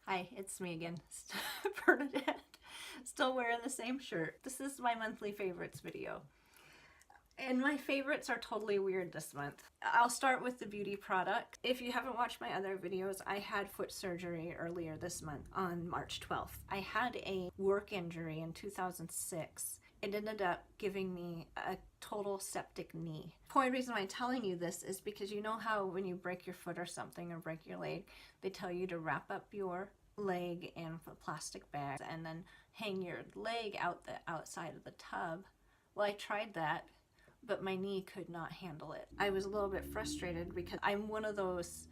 Hi, it's me again, Bernadette. Still wearing the same shirt. This is my monthly favorites video. And my favorites are totally weird this month. I'll start with the beauty product. If you haven't watched my other videos, I had foot surgery earlier this month on March 12th. I had a work injury in 2006. It ended up giving me a total septic knee. The only reason why I'm telling you this is because you know how when you break your foot or something or break your leg, they tell you to wrap up your leg in a plastic bag and then hang your leg out the outside of the tub. Well, I tried that, but my knee could not handle it. I was a little bit frustrated because I'm one of those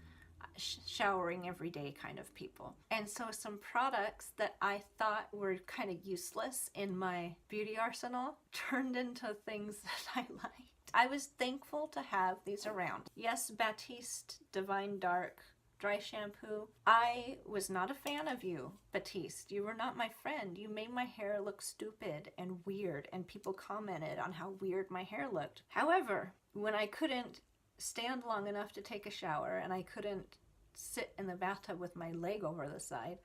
showering every day kind of people. And so some products that I thought were kind of useless in my beauty arsenal turned into things that I liked. I was thankful to have these around. Yes, Batiste Divine Dark dry shampoo. I was not a fan of you, Batiste. You were not my friend. You made my hair look stupid and weird, and people commented on how weird my hair looked. However, when I couldn't stand long enough to take a shower and I couldn't sit in the bathtub with my leg over the side,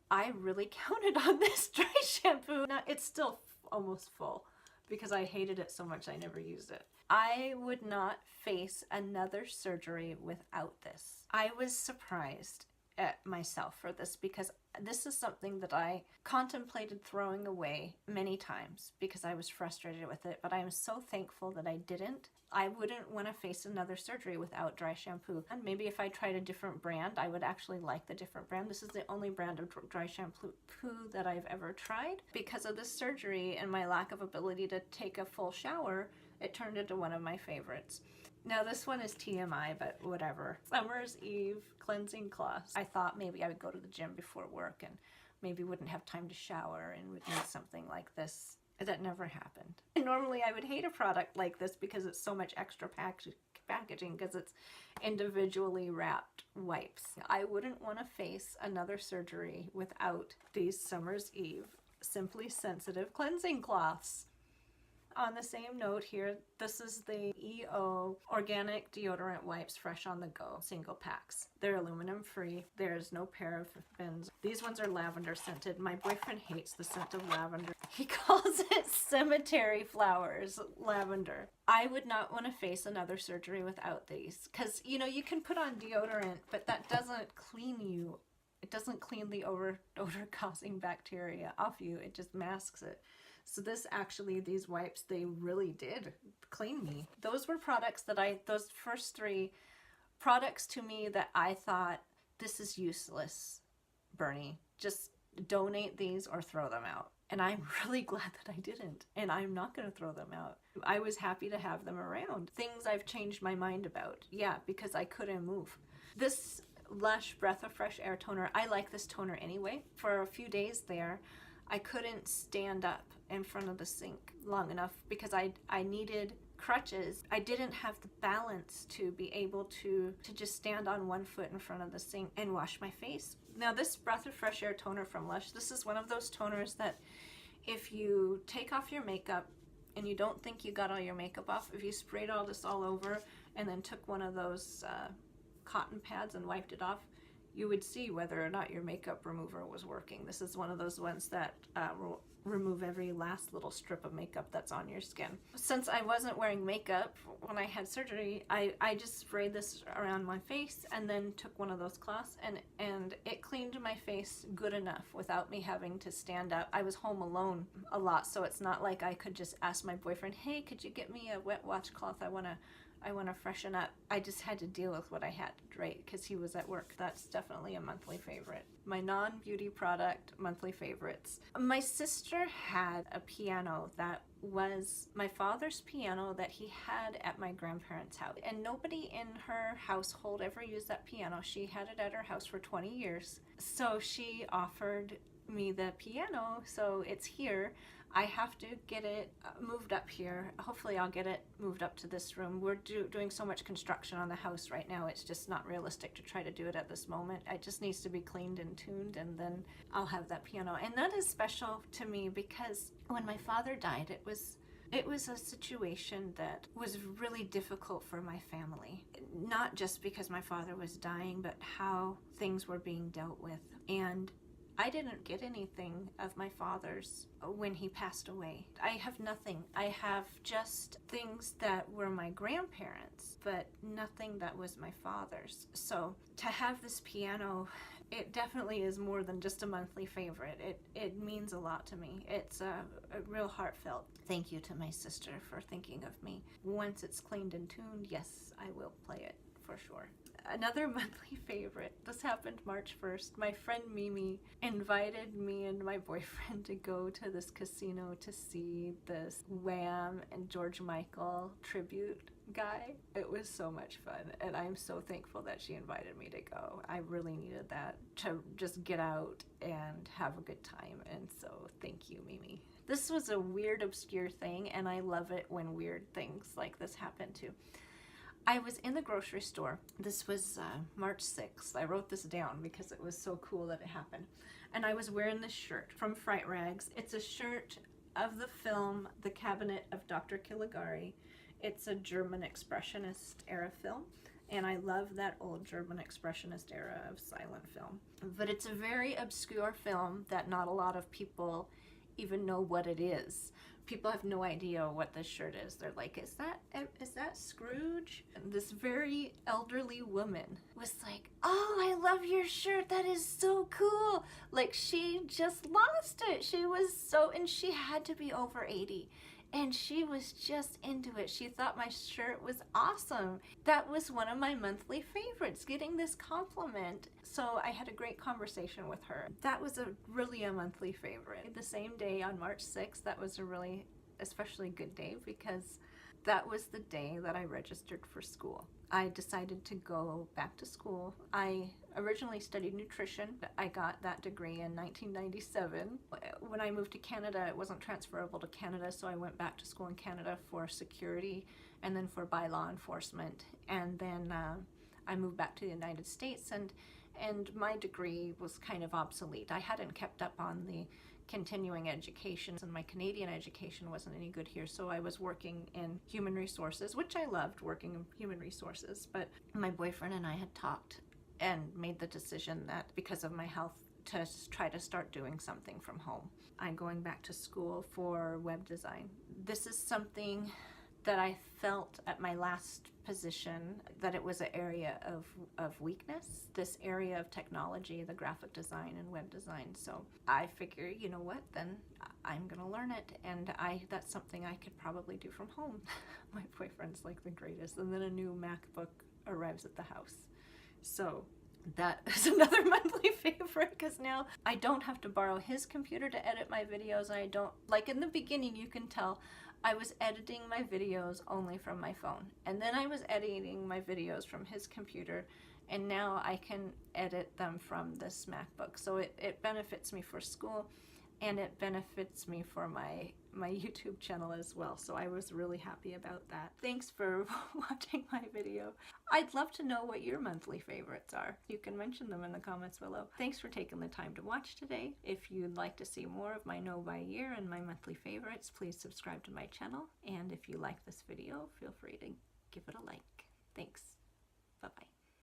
I really counted on this dry shampoo. Now, it's still almost full because I hated it so much I never used it. I would not face another surgery without this. I was surprised at myself for this because this is something that I contemplated throwing away many times because I was frustrated with it, but I am so thankful that I didn't. I wouldn't want to face another surgery without dry shampoo. And maybe if I tried a different brand, I would actually like the different brand. This is the only brand of dry shampoo that I've ever tried. Because of this surgery and my lack of ability to take a full shower, it turned into one of my favorites. Now this one is TMI, but whatever. Summer's Eve cleansing cloths. I thought maybe I would go to the gym before work and maybe wouldn't have time to shower and would need something like this. That never happened. And normally I would hate a product like this because it's so much extra packaging because it's individually wrapped wipes. I wouldn't want to face another surgery without these Summer's Eve Simply Sensitive cleansing cloths. On the same note here, this is the EO Organic Deodorant Wipes Fresh on the Go single packs. They're aluminum free. There's no parabens. These ones are lavender scented. My boyfriend hates the scent of lavender. He calls it cemetery flowers lavender. I would not want to face another surgery without these because, you know, you can put on deodorant, but that doesn't clean you. It doesn't clean the odor causing bacteria off you. It just masks it. So this actually, these wipes, they really did clean me. Those were products that those first three products to me that I thought, this is useless, Bernie. Just donate these or throw them out. And I'm really glad that I didn't. And I'm not going to throw them out. I was happy to have them around. Things I've changed my mind about. Yeah, because I couldn't move. This Lush Breath of Fresh Air toner, I like this toner anyway. For a few days there, I couldn't stand up in front of the sink long enough because I needed crutches. I didn't have the balance to be able to just stand on one foot in front of the sink and wash my face. Now this Breath of Fresh Air toner from Lush, this is one of those toners that if you take off your makeup and you don't think you got all your makeup off, if you sprayed all this all over and then took one of those cotton pads and wiped it off, you would see whether or not your makeup remover was working. This is one of those ones that will remove every last little strip of makeup that's on your skin. Since I wasn't wearing makeup when I had surgery, I just sprayed this around my face and then took one of those cloths and it cleaned my face good enough without me having to stand up. I was home alone a lot, so it's not like I could just ask my boyfriend, hey, could you get me a wet washcloth? I want to freshen up. I just had to deal with what I had, right? Because he was at work. That's definitely a monthly favorite. My non-beauty product monthly favorites. My sister had a piano that was my father's piano that he had at my grandparents' house. And nobody in her household ever used that piano. She had it at her house for 20 years. So she offered me the piano, so it's here. I have to get it moved up here. Hopefully I'll get it moved up to this room. We're doing so much construction on the house right now. It's just not realistic to try to do it at this moment. It just needs to be cleaned and tuned, and then I'll have that piano. And that is special to me because when my father died, it was a situation that was really difficult for my family. Not just because my father was dying, but how things were being dealt with. And I didn't get anything of my father's when he passed away. I have nothing. I have just things that were my grandparents, but nothing that was my father's. So to have this piano, it definitely is more than just a monthly favorite. It means a lot to me. It's a real heartfelt thank you to my sister for thinking of me. Once it's cleaned and tuned, yes, I will play it for sure. Another monthly favorite, this happened March 1st. My friend Mimi invited me and my boyfriend to go to this casino to see this Wham and George Michael tribute guy. It was so much fun, and I'm so thankful that she invited me to go. I really needed that to just get out and have a good time, and so thank you, Mimi. This was a weird, obscure thing, and I love it when weird things like this happen too. I was in the grocery store. This was March 6th. I wrote this down because it was so cool that it happened. And I was wearing this shirt from Fright Rags. It's a shirt of the film The Cabinet of Dr. Caligari. It's a German Expressionist era film. And I love that old German Expressionist era of silent film. But it's a very obscure film that not a lot of people even know what it is. People have no idea what this shirt is. They're like, is that Scrooge? And this very elderly woman was like, oh, I love your shirt. That is so cool. Like, she just lost it. She was so, and she had to be over 80. And she was just into it. She thought my shirt was awesome. That was one of my monthly favorites, getting this compliment. So I had a great conversation with her. That was really a monthly favorite. The same day on March 6th, that was a really especially good day because that was the day that I registered for school. I decided to go back to school. I originally studied nutrition. I got that degree in 1997. When I moved to Canada, it wasn't transferable to Canada, so I went back to school in Canada for security and then for by law enforcement. And then I moved back to the United States, and my degree was kind of obsolete. I hadn't kept up on the continuing education, and my Canadian education wasn't any good here, so I was working in human resources, which I loved, working in human resources. But my boyfriend and I had talked and made the decision that because of my health to try to start doing something from home. I'm going back to school for web design. This is something that I felt at my last position that it was an area of weakness, this area of technology, the graphic design and web design. So I figure, you know what, then I'm gonna learn it, and that's something I could probably do from home. My boyfriend's like the greatest. And then a new MacBook arrives at the house. So that is another monthly favorite because now I don't have to borrow his computer to edit my videos. I don't, like in the beginning you can tell I was editing my videos only from my phone, and then I was editing my videos from his computer, and now I can edit them from this MacBook. So it benefits me for school, and it benefits me for my YouTube channel as well. So I was really happy about that. Thanks for watching my video. I'd love to know what your monthly favorites are. You can mention them in the comments below. Thanks for taking the time to watch today. If you'd like to see more of my Know by Year and my monthly favorites, please subscribe to my channel. And if you like this video, feel free to give it a like. Thanks.